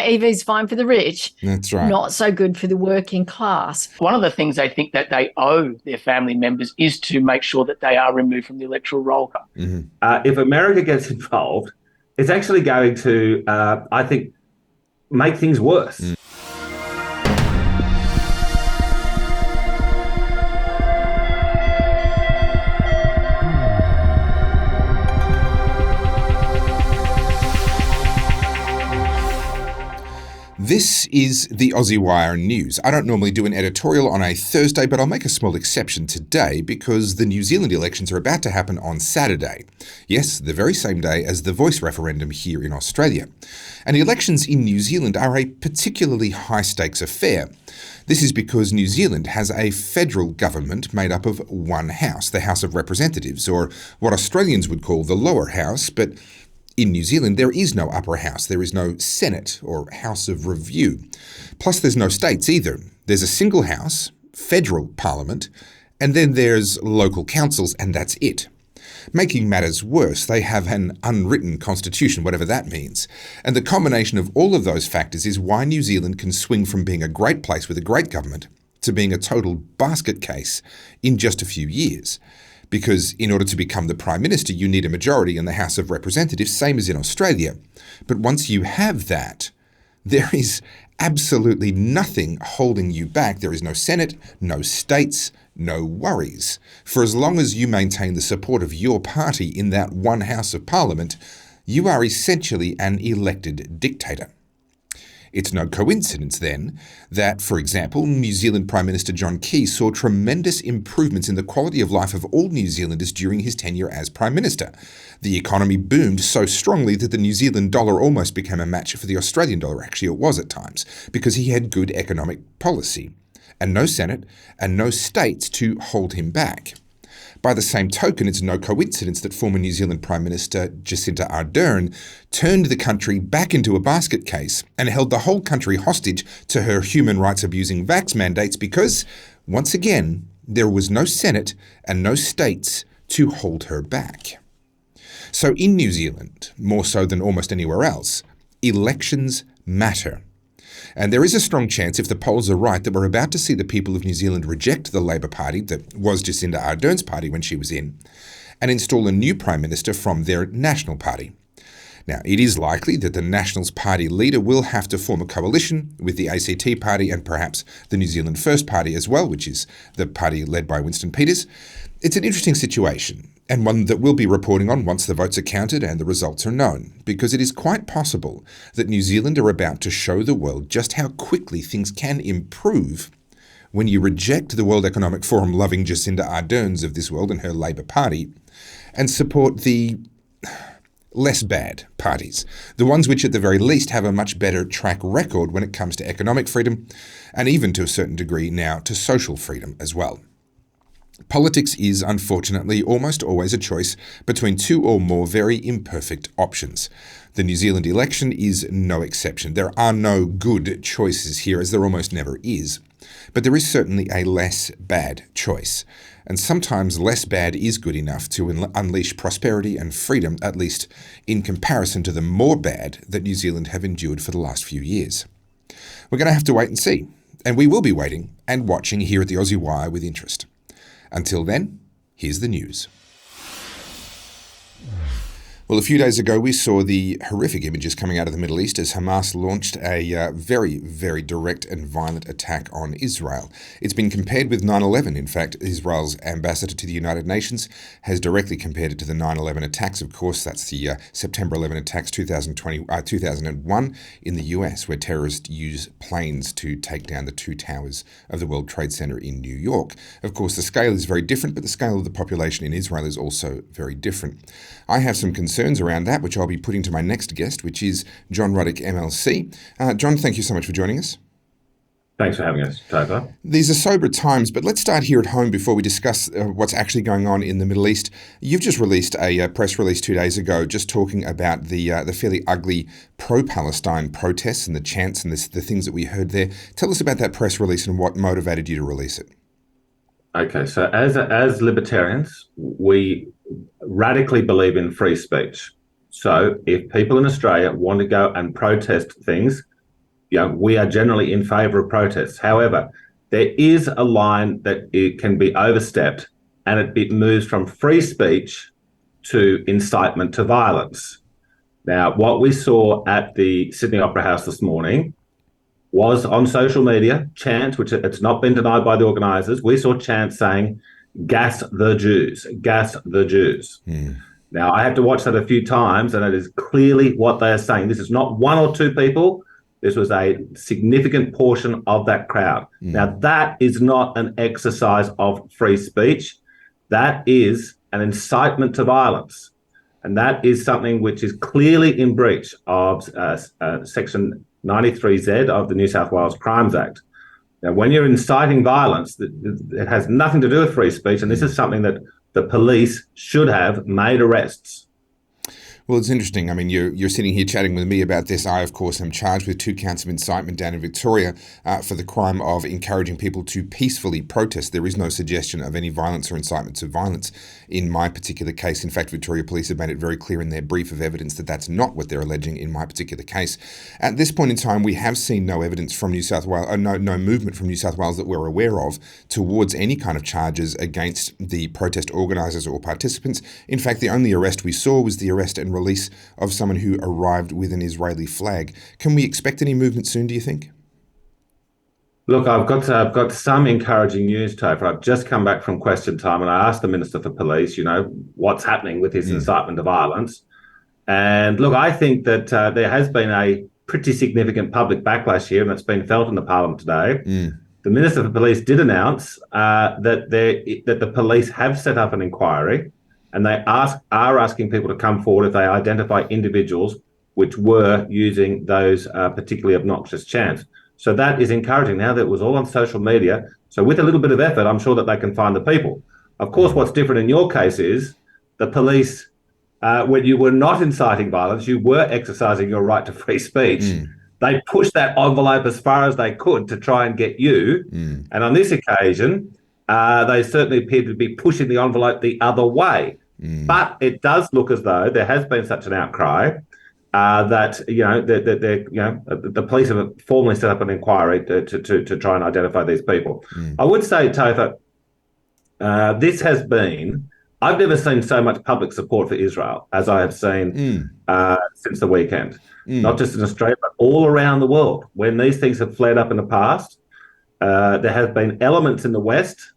EV's fine for the rich, That's right. not so good for the working class. One of the things they think that they owe their family members is to make sure that they are removed from the electoral roll. Mm-hmm. If America gets involved, it's actually going to, I think, make things worse. Mm. This is the Aussie Wire news. I don't normally do an editorial on a Thursday, but I'll make a small exception today because the New Zealand elections are about to happen on Saturday. Yes, the very same day as the voice referendum here in Australia. And elections in New Zealand are a particularly high-stakes affair. This is because New Zealand has a federal government made up of one house, the House of Representatives, or what Australians would call the lower house, but in New Zealand, there is no upper house. There is no Senate or House of Review. Plus, there's no states either. There's a single house, federal parliament, and then there's local councils, and that's it. Making matters worse, they have an unwritten constitution, whatever that means. And the combination of all of those factors is why New Zealand can swing from being a great place with a great government to being a total basket case in just a few years. Because in order to become the Prime Minister, you need a majority in the House of Representatives, same as in Australia. But once you have that, there is absolutely nothing holding you back. There is no Senate, no states, no worries. For as long as you maintain the support of your party in that one House of Parliament, you are essentially an elected dictator. It's no coincidence, then, that, for example, New Zealand Prime Minister John Key saw tremendous improvements in the quality of life of all New Zealanders during his tenure as Prime Minister. The economy boomed so strongly that the New Zealand dollar almost became a match for the Australian dollar. Actually, it was at times, because he had good economic policy, and no Senate and no states to hold him back. By the same token, it's no coincidence that former New Zealand Prime Minister Jacinda Ardern turned the country back into a basket case and held the whole country hostage to her human rights abusing vax mandates because, once again, there was no Senate and no states to hold her back. So in New Zealand, more so than almost anywhere else, elections matter. And there is a strong chance, if the polls are right, that we're about to see the people of New Zealand reject the Labor Party, that was Jacinda Ardern's party when she was in, and install a new Prime Minister from their National Party. Now, it is likely that the Nationals Party leader will have to form a coalition with the ACT Party and perhaps the New Zealand First Party as well, which is the party led by Winston Peters. It's an interesting situation, and one that we'll be reporting on once the votes are counted and the results are known, because it is quite possible that New Zealand are about to show the world just how quickly things can improve when you reject the World Economic Forum loving Jacinda Ardern's of this world and her Labor Party and support the less bad parties, the ones which at the very least have a much better track record when it comes to economic freedom and even to a certain degree now to social freedom as well. Politics is, unfortunately, almost always a choice between two or more very imperfect options. The New Zealand election is no exception. There are no good choices here, as there almost never is. But there is certainly a less bad choice. And sometimes less bad is good enough to unleash prosperity and freedom, at least in comparison to the more bad that New Zealand have endured for the last few years. We're going to have to wait and see. And we will be waiting and watching here at the Aussie Wire with interest. Until then, here's the news. Well, a few days ago, we saw the horrific images coming out of the Middle East as Hamas launched a very, very direct and violent attack on Israel. It's been compared with 9/11. In fact, Israel's ambassador to the United Nations has directly compared it to the 9/11 attacks. Of course, that's the September 11 attacks 2001 in the US, where terrorists used planes to take down the two towers of the World Trade Center in New York. Of course, the scale is very different, but the scale of the population in Israel is also very different. I have some concerns around that, which I'll be putting to my next guest, which is John Ruddick MLC. John, thank you so much for joining us. Thanks for having us, Topher. These are sober times, but let's start here at home before we discuss what's actually going on in the Middle East. You've just released a press release 2 days ago just talking about the fairly ugly pro-Palestine protests and the chants and the things that we heard there. Tell us about that press release and what motivated you to release it. Okay, so as libertarians, we radically believe in free speech. So if people in Australia want to go and protest things, we are generally in favour of protests. However, there is a line that it can be overstepped, and it moves from free speech to incitement to violence. Now, what we saw at the Sydney Opera House this morning was on social media, chants, which it's not been denied by the organisers. We saw chants saying, "Gas the Jews, gas the Jews." Now, I had to watch that a few times, and it is clearly what they are saying. This is not one or two people. This was a significant portion of that crowd. Now, that is not an exercise of free speech. That is an incitement to violence. And that is something which is clearly in breach of Section 93Z of the New South Wales Crimes Act. Now, when you're inciting violence, it has nothing to do with free speech, and this is something that the police should have made arrests. Well, it's interesting. I mean, you're sitting here chatting with me about this. I, of course, am charged with 2 counts of incitement down in Victoria for the crime of encouraging people to peacefully protest. There is no suggestion of any violence or incitement to violence in my particular case. In fact, Victoria Police have made it very clear in their brief of evidence that that's not what they're alleging in my particular case. At this point in time, we have seen no evidence from New South Wales, no movement from New South Wales that we're aware of towards any kind of charges against the protest organisers or participants. In fact, the only arrest we saw was the arrest and release of someone who arrived with an Israeli flag. Can we expect any movement soon, do you think? Look, I've got some encouraging news, Topher. I've just come back from question time, and I asked the Minister for Police, what's happening with this incitement to violence. And look, I think that there has been a pretty significant public backlash here, and it's been felt in the Parliament today. The Minister for Police did announce that the police have set up an inquiry, and they are asking people to come forward if they identify individuals which were using those particularly obnoxious chants. So that is encouraging. Now that it was all on social media, so with a little bit of effort, I'm sure that they can find the people. Of course, what's different in your case is the police, when you were not inciting violence, you were exercising your right to free speech. They pushed that envelope as far as they could to try and get you. And on this occasion, they certainly appear to be pushing the envelope the other way. But it does look as though there has been such an outcry that the police have formally set up an inquiry to try and identify these people. I would say, Topher, this has been, I've never seen so much public support for Israel as I have seen since the weekend. Not just in Australia, but all around the world. When these things have flared up in the past, there have been elements in the West.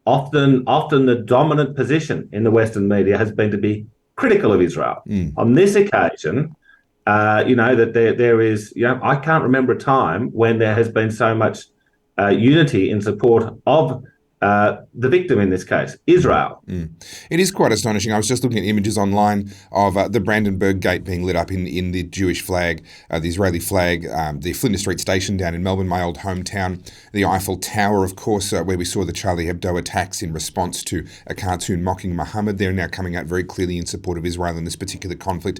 Often the dominant position in the Western media has been to be critical of Israel. On this occasion, that there is, I can't remember a time when there has been so much unity in support of the victim in this case, Israel. It is quite astonishing. I was just looking at images online of the Brandenburg Gate being lit up in the Jewish flag, the Israeli flag, the Flinders Street Station down in Melbourne, my old hometown, the Eiffel Tower, of course, where we saw the Charlie Hebdo attacks in response to a cartoon mocking Muhammad. They're now coming out very clearly in support of Israel in this particular conflict.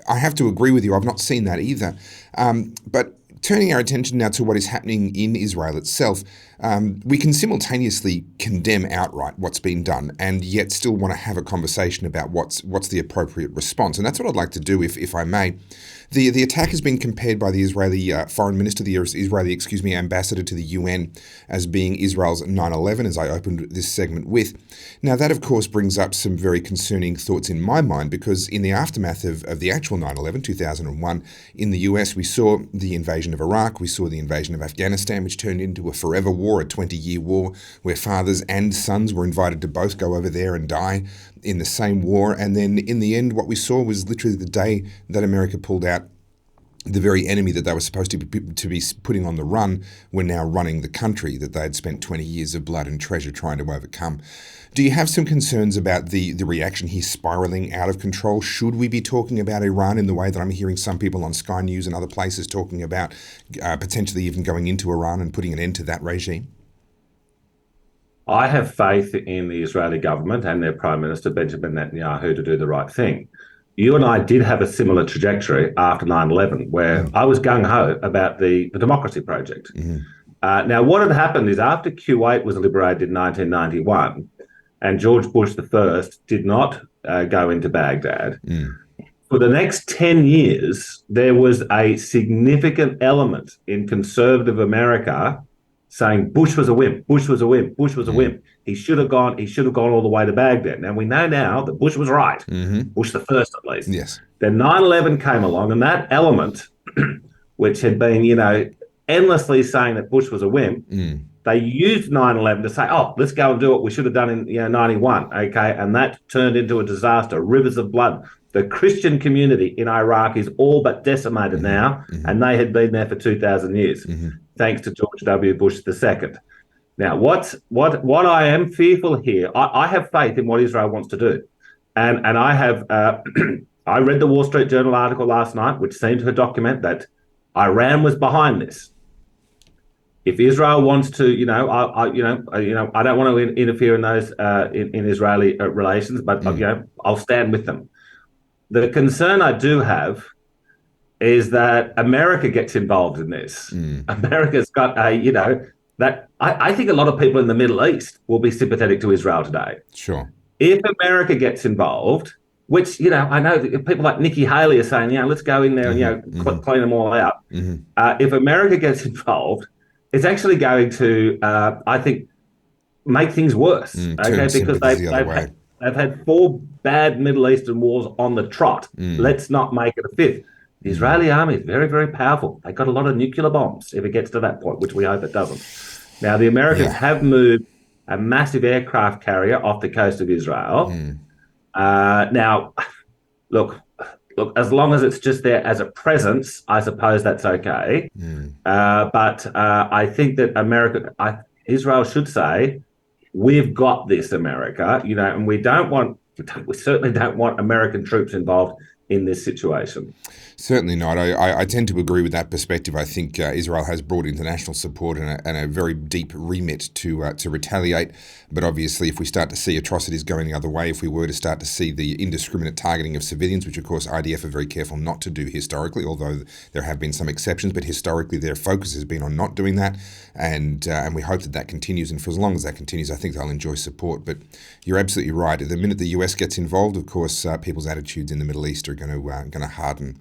I have to agree with you. I've not seen that either. But turning our attention now to what is happening in Israel itself, we can simultaneously condemn outright what's been done and yet still want to have a conversation about what's the appropriate response. And that's what I'd like to do, if I may. The attack has been compared by the Israeli foreign minister, the Israeli ambassador to the UN, as being Israel's 9/11, as I opened this segment with. Now, that, of course, brings up some very concerning thoughts in my mind, because in the aftermath of the actual 9/11, 2001, in the US, we saw the invasion of Iraq, we saw the invasion of Afghanistan, which turned into a forever war, a 20-year war, where fathers and sons were invited to both go over there and die in the same war. And then in the end, what we saw was literally the day that America pulled out, the very enemy that they were supposed to be putting on the run were now running the country that they had spent 20 years of blood and treasure trying to overcome. Do you have some concerns about the reaction here spiralling out of control? Should we be talking about Iran in the way that I'm hearing some people on Sky News and other places talking about potentially even going into Iran and putting an end to that regime? I have faith in the Israeli government and their Prime Minister, Benjamin Netanyahu, to do the right thing. You and I did have a similar trajectory after 9/11, where I was gung-ho about the Democracy Project. Now, what had happened is after Kuwait was liberated in 1991 and George Bush I did not go into Baghdad, for the next 10 years, there was a significant element in conservative America saying Bush was a wimp, Bush was a wimp, Bush was a wimp. He should have gone all the way to Baghdad. Now, we know now that Bush was right. Bush the first, at least. Yes. Then 9/11 came along, and that element, which had been, endlessly saying that Bush was a wimp, they used 9/11 to say, oh, let's go and do what we should have done in 91, okay? And that turned into a disaster, rivers of blood. The Christian community in Iraq is all but decimated now, and they had been there for 2,000 years, thanks to George W. Bush II. Now, what I am fearful here, I have faith in what Israel wants to do. And I have, I read the Wall Street Journal article last night, which seemed to document that Iran was behind this. If Israel wants to, I don't want to interfere in those in Israeli relations, but I'll stand with them. The concern I do have is that America gets involved in this. America's got I think a lot of people in the Middle East will be sympathetic to Israel today. Sure. If America gets involved, which, I know that people like Nikki Haley are saying, let's go in there and, clean them all out. If America gets involved, it's actually going to, I think, make things worse. Because they've had 4 bad Middle Eastern wars on the trot. Let's not make it a 5th. The Israeli army is very, very powerful. They've got a lot of nuclear bombs if it gets to that point, which we hope it doesn't. Now, the Americans have moved a massive aircraft carrier off the coast of Israel. Now, look, as long as it's just there as a presence, I suppose that's okay. But I think that Israel should say, we've got this, America, and we certainly don't want American troops involved in this situation. Certainly not. I tend to agree with that perspective. I think Israel has broad international support and a very deep remit to retaliate. But obviously, if we start to see atrocities going the other way, if we were to start to see the indiscriminate targeting of civilians, which of course IDF are very careful not to do historically, although there have been some exceptions, but historically their focus has been on not doing that. And we hope that continues. And for as long as that continues, I think they'll enjoy support. But you're absolutely right. At the minute the US gets involved, of course, people's attitudes in the Middle East are going to harden.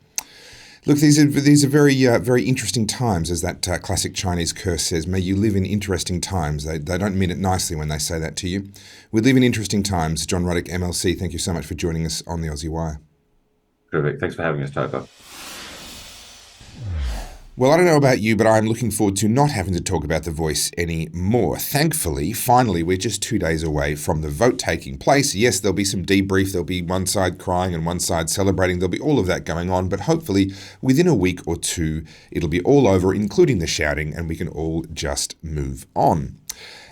Look, these are very interesting times, as that classic Chinese curse says. May you live in interesting times. They don't mean it nicely when they say that to you. We live in interesting times. John Ruddick, MLC, thank you so much for joining us on the Aussie Wire. Perfect. Thanks for having us, Topher. Well, I don't know about you, but I'm looking forward to not having to talk about The Voice anymore. Thankfully, finally, we're just 2 days away from the vote taking place. Yes, there'll be some debrief. There'll be one side crying and one side celebrating. There'll be all of that going on. But hopefully, within a week or two, it'll be all over, including the shouting, and we can all just move on.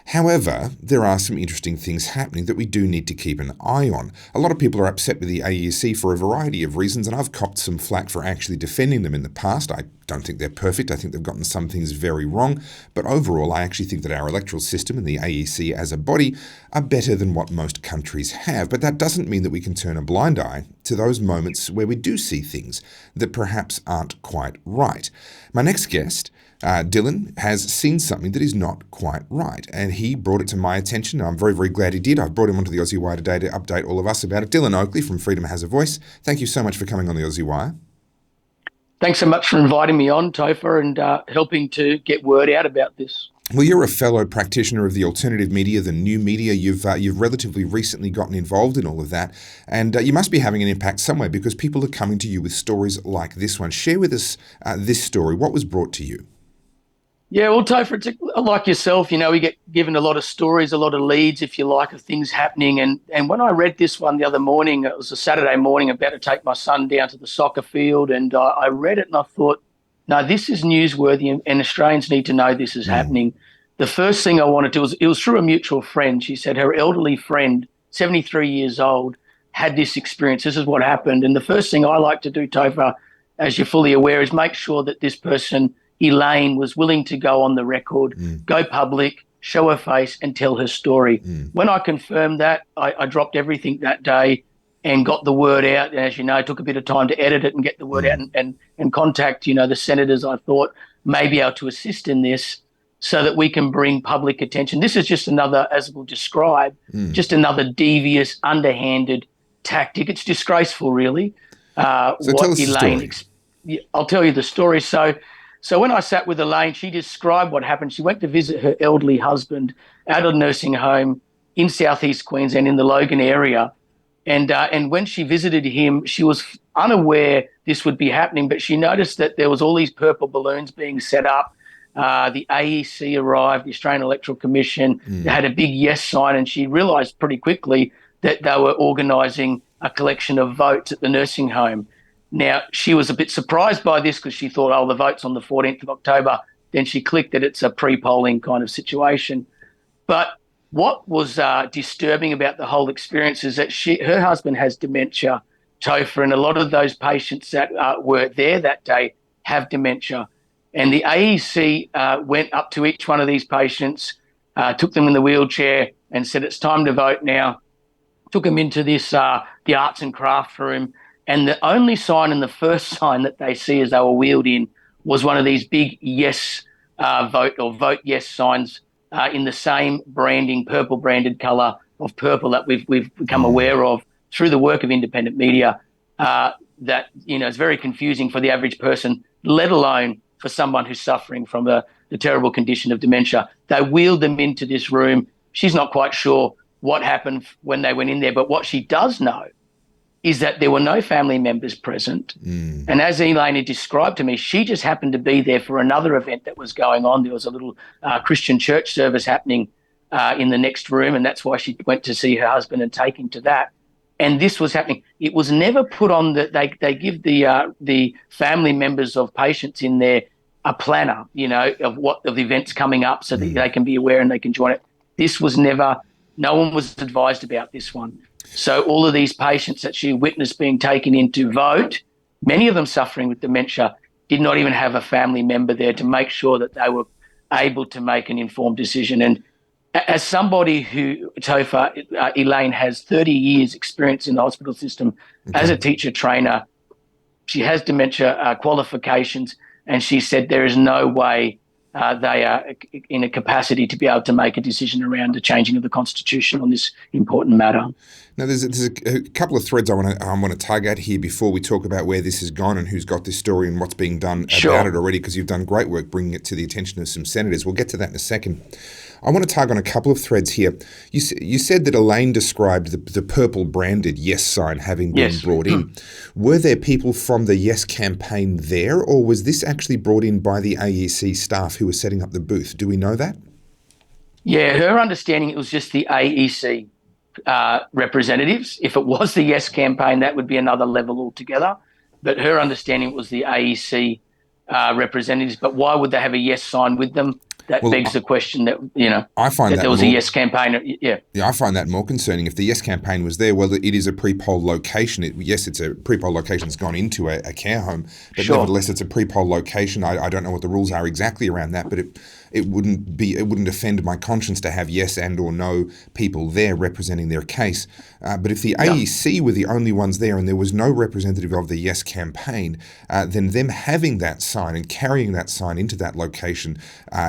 However, there are some interesting things happening that we do need to keep an eye on. A lot of people are upset with the AEC for a variety of reasons, and I've copped some flack for actually defending them in the past. I don't think they're perfect. I think they've gotten some things very wrong. But overall, I actually think that our electoral system and the AEC as a body are better than what most countries have. But that doesn't mean that we can turn a blind eye to those moments where we do see things that perhaps aren't quite right. My next guest, Dylan, has seen something that is not quite right, and he brought it to my attention, and I'm very, very glad he did. I've brought him onto the Aussie Wire today to update all of us about it. Dylan Oakley from Freedom Has a Voice, thank you so much for coming on the Aussie Wire. Thanks so much for inviting me on, Topher, and helping to get word out about this. Well, you're a fellow practitioner of the alternative media, the new media. You've relatively recently gotten involved in all of that, and you must be having an impact somewhere because people are coming to you with stories like this one. Share with us this story. What was brought to you? Yeah, well, Topher, it's like yourself, we get given a lot of stories, a lot of leads, if you like, of things happening. And when I read this one the other morning, it was a Saturday morning, about to take my son down to the soccer field, and I read it and I thought, no, this is newsworthy and Australians need to know this is happening. The first thing I wanted to do it was through a mutual friend. She said her elderly friend, 73 years old, had this experience. This is what happened. And the first thing I like to do, Topher, as you're fully aware, is make sure that this person, Elaine, was willing to go on the record, go public, show her face and tell her story. When I confirmed that, I dropped everything that day and got the word out. And as you know, it took a bit of time to edit it and get the word out and contact, the senators I thought may be able to assist in this so that we can bring public attention. This is just another, as we'll describe, just another devious, underhanded tactic. It's disgraceful, really. So tell us the story. I'll tell you the story. So when I sat with Elaine, she described what happened. She went to visit her elderly husband out of a nursing home in southeast Queensland in the Logan area. And when she visited him, she was unaware this would be happening, but she noticed that there was all these purple balloons being set up. The AEC arrived, the Australian Electoral Commission. They had a big yes sign, and she realised pretty quickly that they were organising a collection of votes at the nursing home. Now, she was a bit surprised by this because she thought, oh, the vote's on the 14th of October. Then she clicked that it's a pre-polling kind of situation. But what was disturbing about the whole experience is that her husband has dementia, Topher, and a lot of those patients that were there that day have dementia. And the AEC went up to each one of these patients, took them in the wheelchair and said, it's time to vote now. Took them into this, the arts and craft room. And the only sign and the first sign that they see as they were wheeled in was one of these big yes vote or vote yes signs in the same branding, purple branded colour of purple that we've become aware of through the work of independent media. That, is very confusing for the average person, let alone for someone who's suffering from the terrible condition of dementia. They wheeled them into this room. She's not quite sure what happened when they went in there, but what she does know is that there were no family members present. And as Elaine had described to me, she just happened to be there for another event that was going on. There was a little Christian church service happening in the next room, and that's why she went to see her husband and take him to that. And this was happening. It was never put on that they give the family members of patients in there a planner, of the events coming up so that they can be aware and they can join it. This was never, no one was advised about this one. So all of these patients that she witnessed being taken in to vote, many of them suffering with dementia, did not even have a family member there to make sure that they were able to make an informed decision. And as somebody who, Topher, Elaine has 30 years experience in the hospital system as a teacher trainer, she has dementia qualifications, and she said there is no way they are in a capacity to be able to make a decision around the changing of the Constitution on this important matter. Now, there's a couple of threads I want to tug at here before we talk about where this has gone and who's got this story and what's being done about it already, because you've done great work bringing it to the attention of some senators. We'll get to that in a second. I want to tug on a couple of threads here. You said that Elaine described the purple branded yes sign having been brought in. Were there people from the Yes campaign there, or was this actually brought in by the AEC staff who were setting up the booth? Do we know that? Yeah, her understanding, it was just the AEC representatives. If it was the Yes campaign, that would be another level altogether. But her understanding was the AEC representatives. But why would they have a yes sign with them? That begs the question that, I find that there was a yes campaign. Yeah, I find that more concerning. If the yes campaign was there, well, it is a pre-poll location. It's a pre-poll location that's gone into a care home, but nevertheless, it's a pre-poll location. I don't know what the rules are exactly around that, but it wouldn't offend my conscience to have yes and or no people there representing their case. But if the AEC were the only ones there and there was no representative of the yes campaign, then them having that sign and carrying that sign into that location,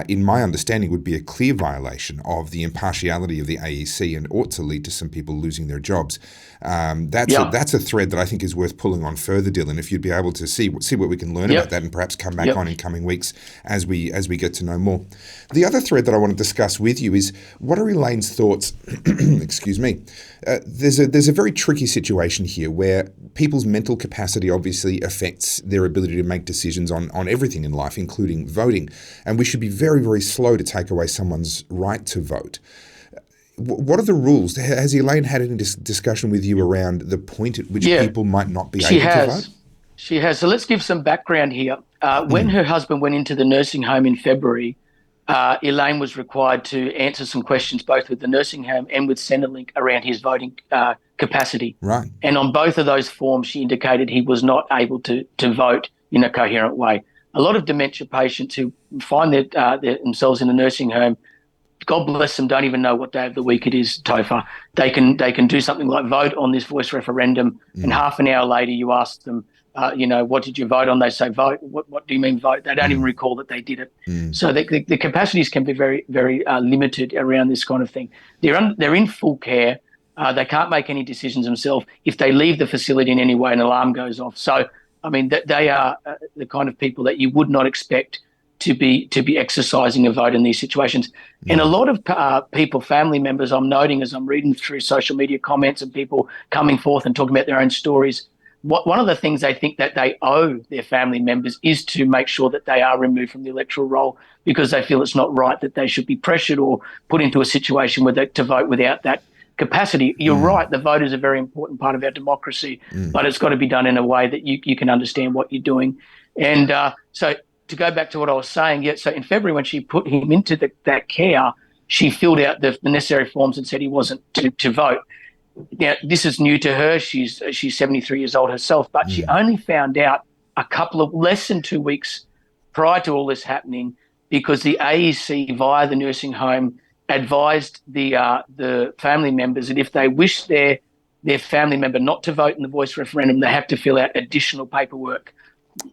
in my understanding, would be a clear violation of the impartiality of the AEC and ought to lead to some people losing their jobs. That's a thread that I think is worth pulling on further, Dylan. If you'd be able to see what we can learn about that and perhaps come back on in coming weeks as we get to know more. The other thread that I want to discuss with you is, what are Elaine's thoughts? Excuse me. There's a very tricky situation here where people's mental capacity obviously affects their ability to make decisions on everything in life, including voting. And we should be very, very slow to take away someone's right to vote. What are the rules? Has Elaine had any discussion with you around the point at which people might not be able to vote? She has. So let's give some background here. When her husband went into the nursing home in February, Elaine was required to answer some questions both with the nursing home and with Centrelink around his voting capacity. Right. And on both of those forms, she indicated he was not able to vote in a coherent way. A lot of dementia patients who find themselves in a nursing home, God bless them, don't even know what day of the week it is, Topher. They can do something like vote on this voice referendum, and half an hour later you ask them, what did you vote on? They say vote. What do you mean vote? They don't even recall that they did it. So the capacities can be very, very limited around this kind of thing. They're in full care. They can't make any decisions themselves. If they leave the facility in any way, an alarm goes off. So, I mean, they are the kind of people that you would not expect to be exercising a vote in these situations. And a lot of people, family members, I'm noting as I'm reading through social media comments and people coming forth and talking about their own stories, one of the things they think that they owe their family members is to make sure that they are removed from the electoral roll, because they feel it's not right that they should be pressured or put into a situation where to vote without that capacity. You're right, the vote is a very important part of our democracy, but it's got to be done in a way that you can understand what you're doing. And so to go back to what I was saying, so in February when she put him into that care, she filled out the necessary forms and said he wasn't to vote. Now, this is new to her. She's 73 years old herself, but she only found out less than 2 weeks prior to all this happening, because the AEC via the nursing home advised the family members that if they wish their family member not to vote in the voice referendum, they have to fill out additional paperwork.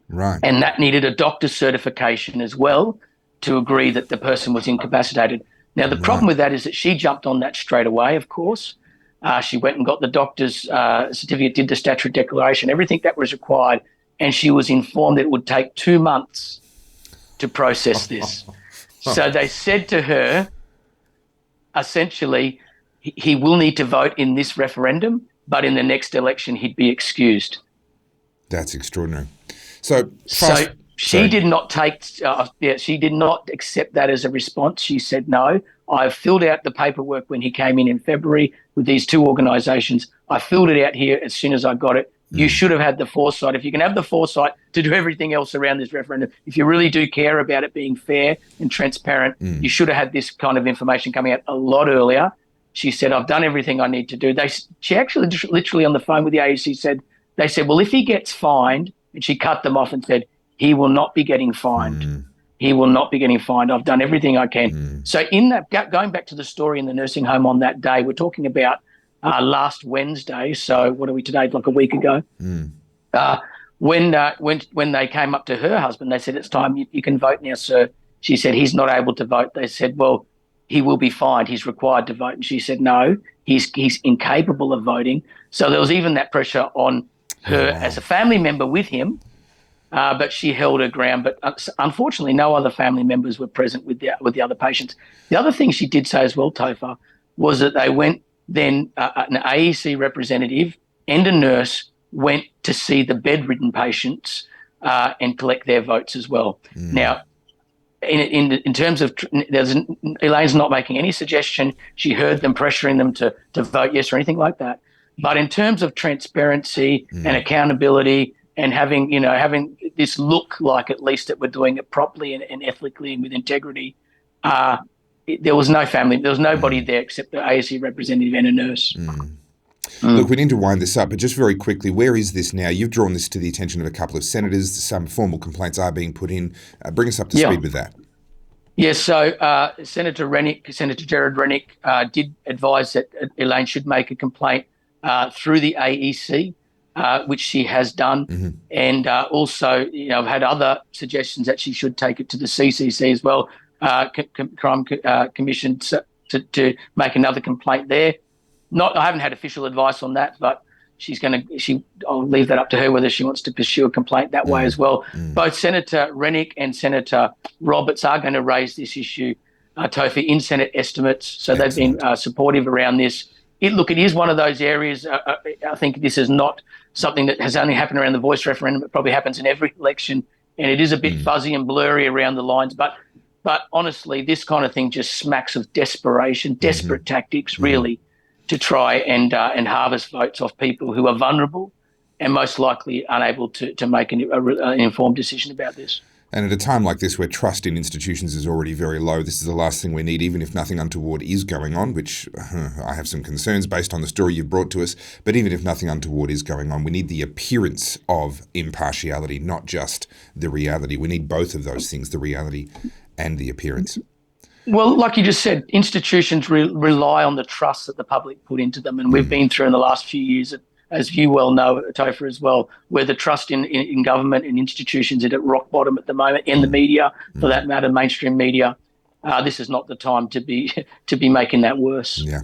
Right. And that needed a doctor's certification as well to agree that the person was incapacitated. Now, the problem with that is that she jumped on that straight away, of course. She went and got the doctor's certificate, did the statutory declaration, everything that was required, and she was informed that it would take 2 months to process this. So they said to her, essentially, he will need to vote in this referendum, but in the next election he'd be excused. That's extraordinary. So she did not she did not accept that as a response. She said, no, I've filled out the paperwork when he came in February with these two organisations. I filled it out here as soon as I got it. You should have had the foresight. If you can have the foresight to do everything else around this referendum, if you really do care about it being fair and transparent, you should have had this kind of information coming out a lot earlier. She said, I've done everything I need to do. She actually literally on the phone with the AEC said, well, if he gets fined, and she cut them off and said, he will not be getting fined. He will not be getting fined. I've done everything I can. So in that, going back to the story in the nursing home on that day, we're talking about last Wednesday. So what are we today? Like a week ago. When they came up to her husband, they said, it's time, you can vote now, sir. She said, he's not able to vote. They said, well, he will be fined. He's required to vote. And she said, no, he's incapable of voting. So there was even that pressure on her as a family member with him, but she held her ground. But unfortunately, no other family members were present with the other patients. The other thing she did say as well, Topher, was that they went then, an AEC representative and a nurse went to see the bedridden patients and collect their votes as well. Now, in terms of, Elaine's not making any suggestion. She heard them pressuring them to vote yes or anything like that. But in terms of transparency and accountability and having this look like at least that we're doing it properly and ethically and with integrity, there was nobody there except the ASC representative and a nurse. Look, we need to wind this up, but just very quickly, where is this now? You've drawn this to the attention of a couple of senators. Some formal complaints are being put in. Bring us up to speed with that. Yes, so Senator Jared Rennick did advise that Elaine should make a complaint through the AEC, which she has done. And also, I've had other suggestions that she should take it to the CCC as well, Crime Commission, to make another complaint there. I haven't had official advice on that, but I'll leave that up to her whether she wants to pursue a complaint that way as well. Both Senator Rennick and Senator Roberts are going to raise this issue, Topher, in Senate estimates. So they've been supportive around this. It is one of those areas. I think this is not something that has only happened around the voice referendum. It probably happens in every election, and it is a bit fuzzy and blurry around the lines. But honestly, this kind of thing just smacks of desperation, desperate tactics, really, to try and harvest votes off people who are vulnerable and most likely unable to make an informed decision about this. And at a time like this where trust in institutions is already very low, this is the last thing we need, even if nothing untoward is going on, which I have some concerns based on the story you've brought to us. But even if nothing untoward is going on, we need the appearance of impartiality, not just the reality. We need both of those things, the reality and the appearance. Well, like you just said, institutions rely on the trust that the public put into them. And we've been through in the last few years, as you well know, Topher, as well, where the trust in government and institutions is at rock bottom at the moment, and the media, for that matter, mainstream media. This is not the time to be making that worse. Yeah.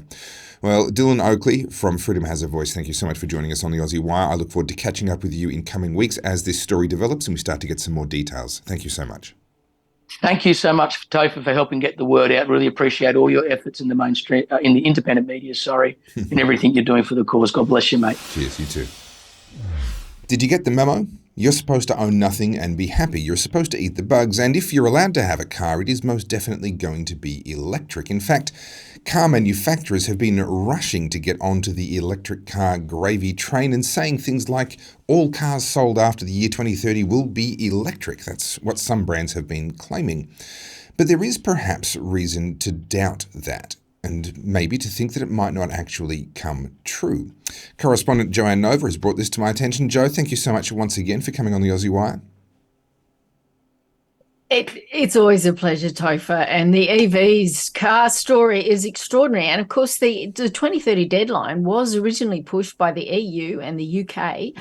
Well, Dylan Oakley from Freedom Has a Voice, thank you so much for joining us on the Aussie Wire. I look forward to catching up with you in coming weeks as this story develops and we start to get some more details. Thank you so much. Thank you so much, Topher, for helping get the word out. Really appreciate all your efforts in the mainstream, in the independent media, and everything you're doing for the cause. God bless you, mate. Cheers, you too. Did you get the memo? You're supposed to own nothing and be happy. You're supposed to eat the bugs. And if you're allowed to have a car, it is most definitely going to be electric. In fact, car manufacturers have been rushing to get onto the electric car gravy train and saying things like all cars sold after the year 2030 will be electric. That's what some brands have been claiming. But there is perhaps reason to doubt that, and maybe to think that it might not actually come true. Correspondent Joanne Nova has brought this to my attention. Jo, thank you so much once again for coming on the Aussie Wire. It's always a pleasure, Topher. And the EVs car story is extraordinary. And of course, the 2030 deadline was originally pushed by the EU and the UK.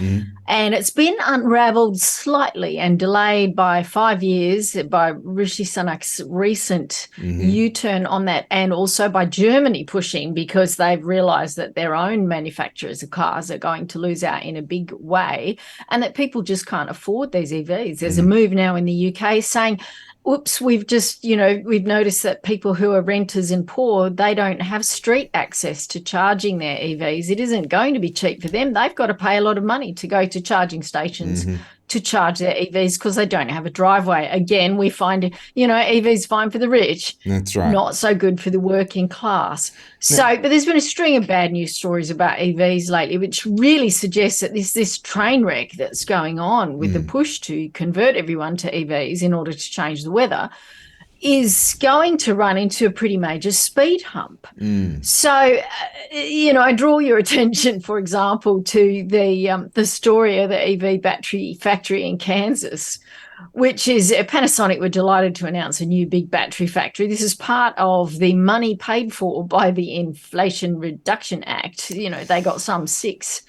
And it's been unravelled slightly and delayed by 5 years by Rishi Sunak's recent U-turn on that, and also by Germany pushing because they've realised that their own manufacturers of cars are going to lose out in a big way and that people just can't afford these EVs. There's a move now in the UK saying, oops, we've noticed that people who are renters and poor, they don't have street access to charging their EVs. It isn't going to be cheap for them. They've got to pay a lot of money to go to charging stations to charge their EVs because they don't have a driveway. Again, we find, EVs fine for the rich. That's right. Not so good for the working class. But there's been a string of bad news stories about EVs lately, which really suggests that this train wreck that's going on with the push to convert everyone to EVs in order to change the weather is going to run into a pretty major speed hump. So, I draw your attention, for example, to the story of the EV battery factory in Kansas, which is Panasonic were delighted to announce a new big battery factory. This is part of the money paid for by the Inflation Reduction Act. They got some $6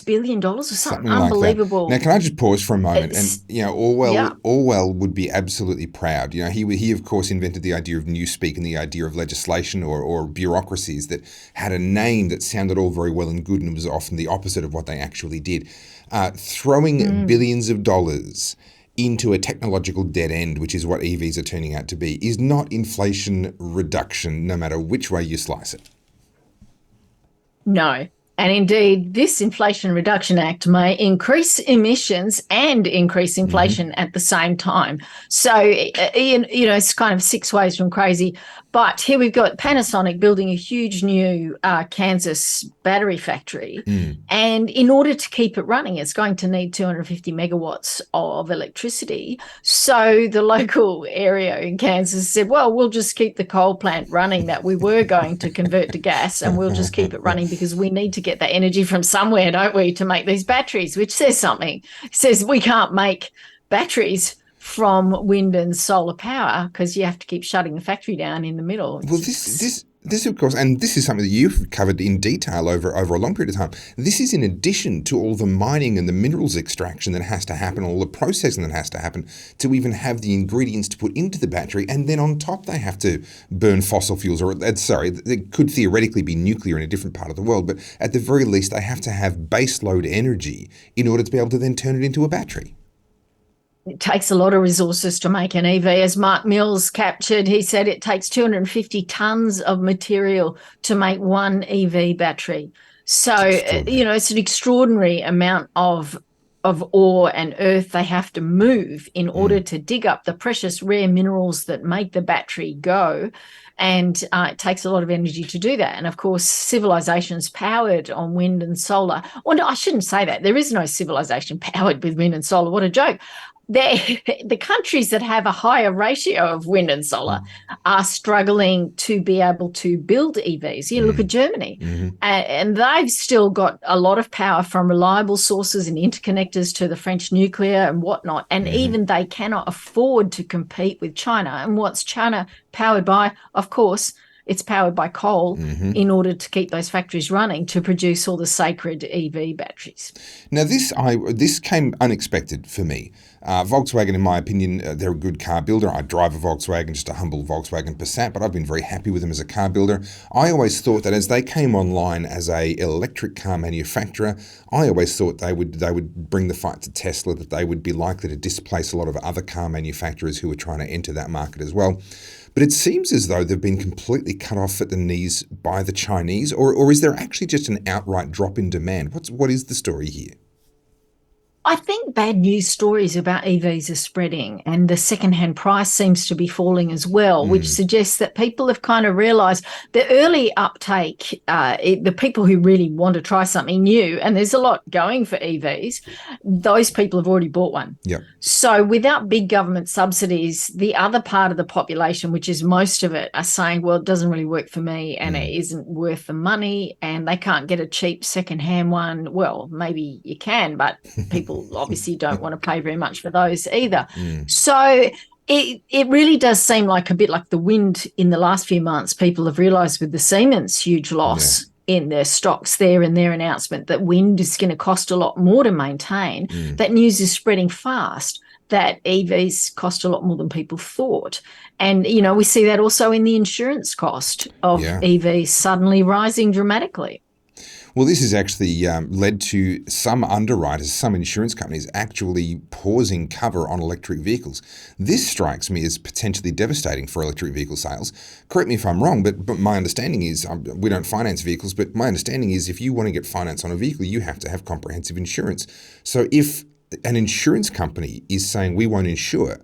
billion or something unbelievable. Like that. Now, can I just pause for a moment? Orwell would be absolutely proud. He of course invented the idea of newspeak and the idea of legislation or bureaucracies that had a name that sounded all very well and good and was often the opposite of what they actually did. Throwing billions of dollars into a technological dead end, which is what EVs are turning out to be, is not inflation reduction, no matter which way you slice it. No. And indeed, this Inflation Reduction Act may increase emissions and increase inflation at the same time. So, it's kind of 6 ways from crazy. But here we've got Panasonic building a huge new Kansas battery factory. And in order to keep it running, it's going to need 250 megawatts of electricity. So the local area in Kansas said, well, we'll just keep the coal plant running that we were going to convert to gas, and we'll just keep it running because we need to get that energy from somewhere, don't we, to make these batteries, which says something. It says we can't make batteries from wind and solar power because you have to keep shutting the factory down in the middle. Well, this of course, and this is something that you've covered in detail over a long period of time. This is in addition to all the mining and the minerals extraction that has to happen, all the processing that has to happen to even have the ingredients to put into the battery. And then on top, they have to burn fossil fuels, it could theoretically be nuclear in a different part of the world. But at the very least, they have to have base load energy in order to be able to then turn it into a battery. It takes a lot of resources to make an EV. As Mark Mills captured, he said it takes 250 tonnes of material to make one EV battery. So, it's an extraordinary amount of ore and earth they have to move in order to dig up the precious rare minerals that make the battery go. And it takes a lot of energy to do that. And, of course, civilization's powered on wind and solar. Well, no, I shouldn't say that. There is no civilization powered with wind and solar. What a joke. The countries that have a higher ratio of wind and solar are struggling to be able to build EVs. Look at Germany. And they've still got a lot of power from reliable sources and interconnectors to the French nuclear and whatnot. And even they cannot afford to compete with China. And what's China powered by? Of course, it's powered by coal in order to keep those factories running to produce all the sacred EV batteries. Now, this came unexpected for me. Volkswagen, in my opinion, they're a good car builder. I drive a Volkswagen, just a humble Volkswagen Passat, but I've been very happy with them as a car builder. I always thought that as they came online as a electric car manufacturer, I always thought they would bring the fight to Tesla, that they would be likely to displace a lot of other car manufacturers who were trying to enter that market as well. But it seems as though they've been completely cut off at the knees by the Chinese, or is there actually just an outright drop in demand? What is the story here? I think bad news stories about EVs are spreading, and the secondhand price seems to be falling as well, which suggests that people have kind of realised the early uptake, the people who really want to try something new, and there's a lot going for EVs, those people have already bought one. Yep. So without big government subsidies, the other part of the population, which is most of it, are saying, well, it doesn't really work for me and it isn't worth the money, and they can't get a cheap secondhand one. Well, maybe you can, but people obviously don't want to pay very much for those either. So it really does seem like a bit like the wind in the last few months. People have realised with the Siemens huge loss in their stocks there and their announcement that wind is going to cost a lot more to maintain. That news is spreading fast, that EVs cost a lot more than people thought. And, you know, we see that also in the insurance cost of EVs suddenly rising dramatically. Well, this has actually led to some underwriters, some insurance companies actually pausing cover on electric vehicles. This strikes me as potentially devastating for electric vehicle sales. Correct me if I'm wrong, but my understanding is, we don't finance vehicles, but my understanding is if you want to get finance on a vehicle, you have to have comprehensive insurance. So if an insurance company is saying we won't insure,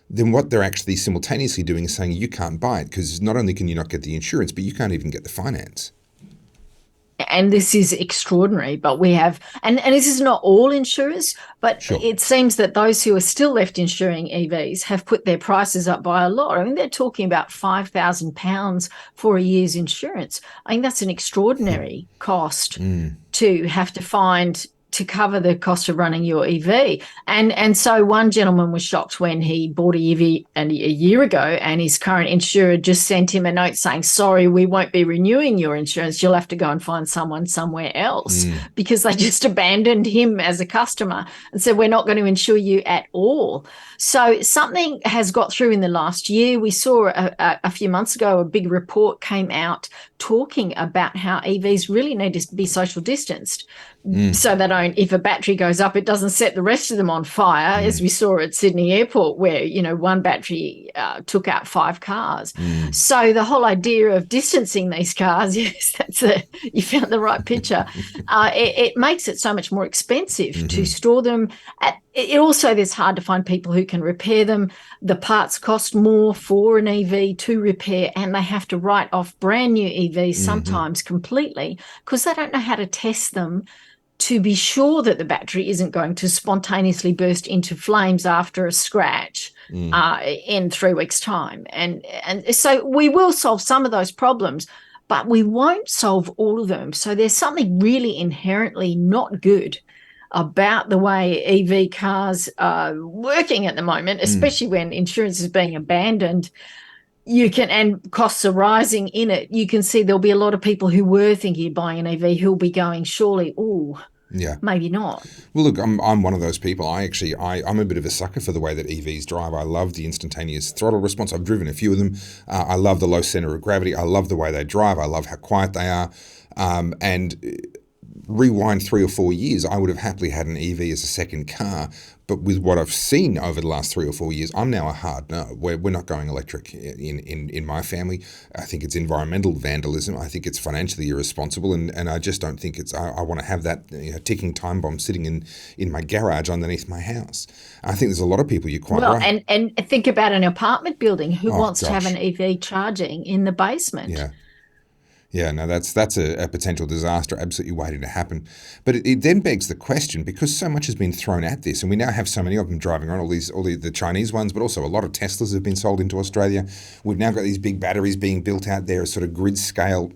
then what they're actually simultaneously doing is saying you can't buy it, because not only can you not get the insurance, but you can't even get the finance. And this is extraordinary, but we have, and this is not all insurers, but it seems that those who are still left insuring EVs have put their prices up by a lot. I mean, they're talking about £5,000 for a year's insurance. I think that's an extraordinary cost to have to find to cover the cost of running your EV. And so one gentleman was shocked when he bought a EV a year ago, and his current insurer just sent him a note saying, sorry, we won't be renewing your insurance. You'll have to go and find someone somewhere else, because they just abandoned him as a customer and said, we're not going to insure you at all. So something has got through in the last year. We saw a few months ago, a big report came out talking about how EVs really need to be social distanced. So they don't, if a battery goes up, it doesn't set the rest of them on fire, as we saw at Sydney Airport, where, you know, one battery took out 5 cars. So the whole idea of distancing these cars, yes, you found the right picture. It makes it so much more expensive to store them. It also, it's hard to find people who can repair them. The parts cost more for an EV to repair, and they have to write off brand new EVs sometimes completely, because they don't know how to test them to be sure that the battery isn't going to spontaneously burst into flames after a scratch in 3 weeks' time. And so we will solve some of those problems, but we won't solve all of them. So there's something really inherently not good about the way EV cars are working at the moment, especially when insurance is being abandoned. And costs are rising in it. You can see there'll be a lot of people who were thinking of buying an EV who'll be going, surely, maybe not. Well, look, I'm one of those people. I'm a bit of a sucker for the way that EVs drive. I love the instantaneous throttle response. I've driven a few of them. I love the low center of gravity. I love the way they drive. I love how quiet they are. And rewind 3 or 4 years, I would have happily had an EV as a second car. But with what I've seen over the last 3 or 4 years, I'm now a hard no. We're not going electric in my family. I think it's environmental vandalism. I think it's financially irresponsible, and I just don't think it's. I want to have that ticking time bomb sitting in my garage underneath my house. I think there's a lot of people. You're quite right. And think about an apartment building. Who wants to have an EV charging in the basement? Yeah. Yeah, no, that's a potential disaster absolutely waiting to happen. But it then begs the question, because so much has been thrown at this, and we now have so many of them driving around, all the Chinese ones, but also a lot of Teslas have been sold into Australia. We've now got these big batteries being built out there, a sort of grid scale,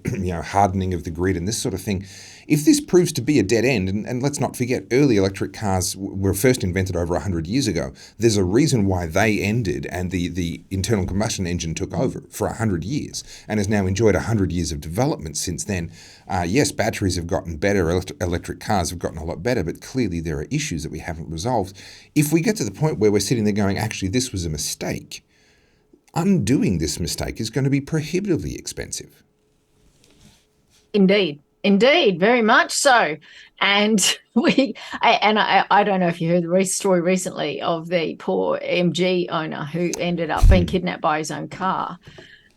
hardening of the grid and this sort of thing. If this proves to be a dead end, and let's not forget, early electric cars were first invented over 100 years ago. There's a reason why they ended and the internal combustion engine took over for 100 years and has now enjoyed 100 years of development since then. Yes, batteries have gotten better, electric cars have gotten a lot better, but clearly there are issues that we haven't resolved. If we get to the point where we're sitting there going, actually, this was a mistake, undoing this mistake is going to be prohibitively expensive. Indeed, very much so. And I don't know if you heard the story recently of the poor MG owner who ended up being kidnapped by his own car.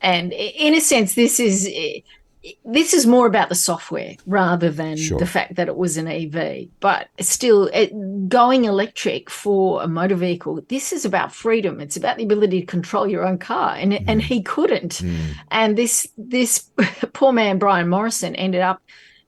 And in a sense, this is more about the software rather than the fact that it was an EV. But still, going electric for a motor vehicle, this is about freedom. It's about the ability to control your own car, and he couldn't. And this poor man, Brian Morrison, ended up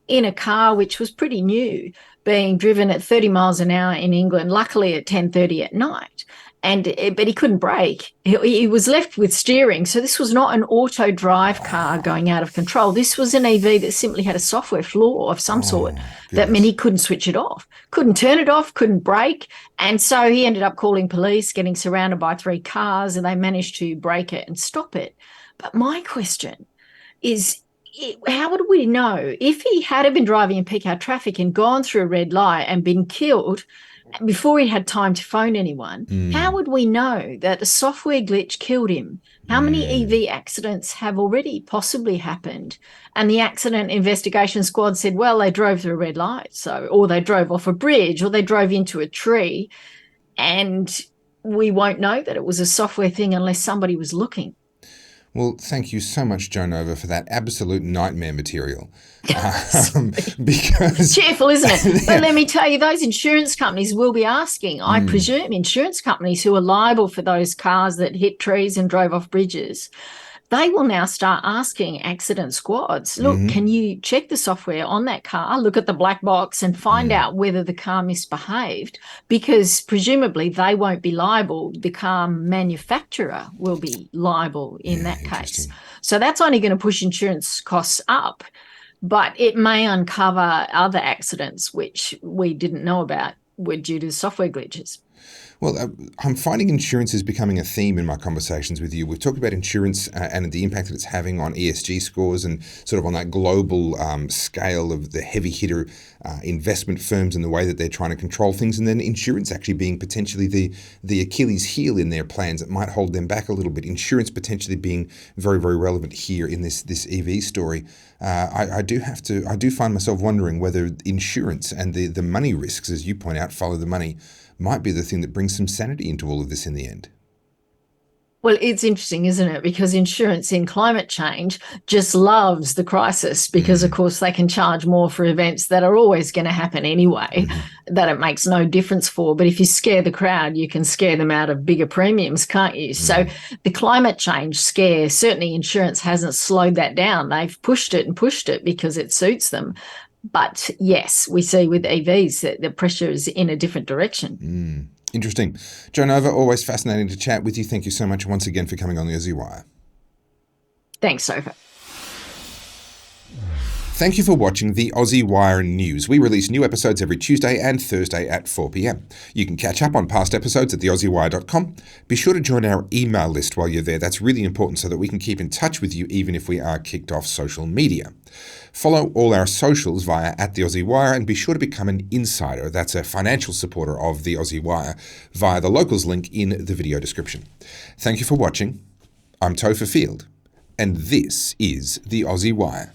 in a car which was pretty new, being driven at 30 miles an hour in England, luckily at 10:30 at night. But he couldn't brake. He was left with steering. So this was not an auto drive car going out of control. This was an EV that simply had a software flaw of some sort. That meant he couldn't switch it off, couldn't turn it off, couldn't brake. And so he ended up calling police, getting surrounded by 3 cars, and they managed to brake it and stop it. But my question is, how would we know if he had been driving in peak hour traffic and gone through a red light and been killed before he had time to phone anyone? How would we know that a software glitch killed him? How many EV accidents have already possibly happened? And the accident investigation squad said, well, they drove through a red light, or they drove off a bridge, or they drove into a tree. And we won't know that it was a software thing unless somebody was looking. Well, thank you so much, Joe Nova, for that absolute nightmare material. Because cheerful, isn't it? But let me tell you, those insurance companies will be asking, I presume, insurance companies who are liable for those cars that hit trees and drove off bridges. They will now start asking accident squads, look, can you check the software on that car, look at the black box and find out whether the car misbehaved? Because presumably they won't be liable. The car manufacturer will be liable in that case. So that's only going to push insurance costs up, but it may uncover other accidents which we didn't know about were due to software glitches. Well, I'm finding insurance is becoming a theme in my conversations with you. We've talked about insurance and the impact that it's having on ESG scores and sort of on that global scale of the heavy hitter investment firms and the way that they're trying to control things. And then insurance actually being potentially the Achilles heel in their plans that might hold them back a little bit. Insurance potentially being very, very relevant here in this EV story. I do find myself wondering whether insurance and the money risks, as you point out, follow the money, might be the thing that brings some sanity into all of this in the end. Well, it's interesting, isn't it? Because insurance in climate change just loves the crisis because, of course, they can charge more for events that are always going to happen anyway, that it makes no difference for. But if you scare the crowd, you can scare them out of bigger premiums, can't you? So the climate change scare, certainly insurance hasn't slowed that down. They've pushed it because it suits them. But yes, we see with EVs that the pressure is in a different direction. Interesting. Joe Nova, always fascinating to chat with you. Thank you so much once again for coming on the Aussie Wire. Thanks, Topher. Thank you for watching the Aussie Wire News. We release new episodes every Tuesday and Thursday at 4 p.m. You can catch up on past episodes at theaussiewire.com. Be sure to join our email list while you're there. That's really important so that we can keep in touch with you even if we are kicked off social media. Follow all our socials via @theAussieWire and be sure to become an insider. That's a financial supporter of the Aussie Wire via the locals link in the video description. Thank you for watching. I'm Topher Field, and this is the Aussie Wire.